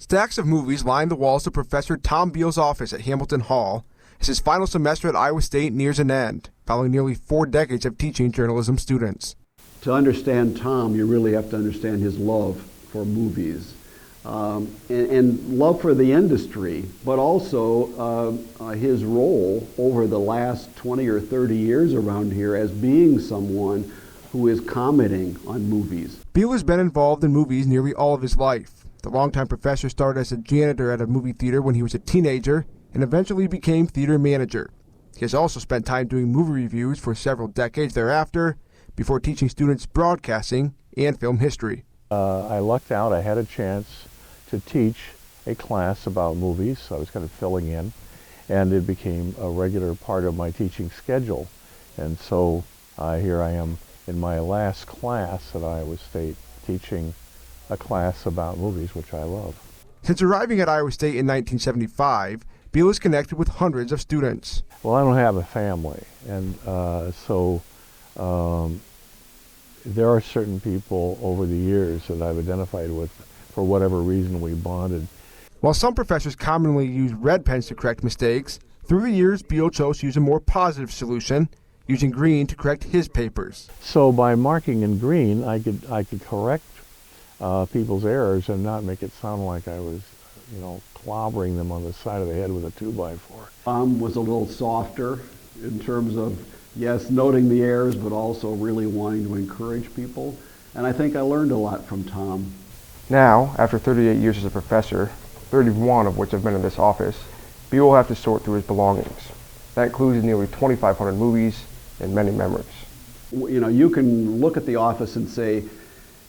Stacks of movies line the walls of Professor Tom Beell's office at Hamilton Hall as his final semester at Iowa State nears an end, following nearly 4 decades of teaching journalism students. To understand Tom, you really have to understand his love for movies and love for the industry, but also his role over the last 20 or 30 years around here as being someone who is commenting on movies. Beell has been involved in movies nearly all of his life. The longtime professor started as a janitor at a movie theater when he was a teenager and eventually became theater manager. He has also spent time doing movie reviews for several decades thereafter, before teaching students broadcasting and film history. I lucked out. I had a chance to teach a class about movies, so I was kind of filling in, and it became a regular part of my teaching schedule. And so here I am in my last class at Iowa State teaching a class about movies, which I love. Since arriving at Iowa State in 1975, Beell is connected with hundreds of students. Well, I don't have a family, and there are certain people over the years that I've identified with. For whatever reason, we bonded. While some professors commonly use red pens to correct mistakes, through the years, Beell chose to use a more positive solution, using green to correct his papers. So by marking in green, I could correct people's errors and not make it sound like I was, clobbering them on the side of the head with a 2x4. Tom was a little softer in terms of, yes, noting the errors, but also really wanting to encourage people. And I think I learned a lot from Tom. Now, after 38 years as a professor, 31 of which have been in this office, Beell will have to sort through his belongings. That includes nearly 2,500 movies and many memories. You can look at the office and say,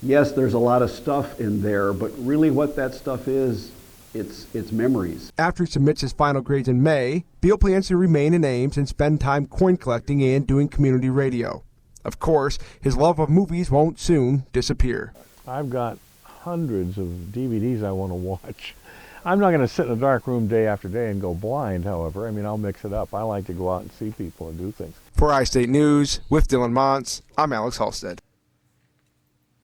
yes, there's a lot of stuff in there, but really what that stuff is, it's memories. After he submits his final grades in May, Beell plans to remain in Ames and spend time coin collecting and doing community radio. Of course, his love of movies won't soon disappear. I've got hundreds of DVDs I want to watch. I'm not going to sit in a dark room day after day and go blind, however. I'll mix it up. I like to go out and see people and do things. For iState News, with Dylan Montz, I'm Alex Halstead.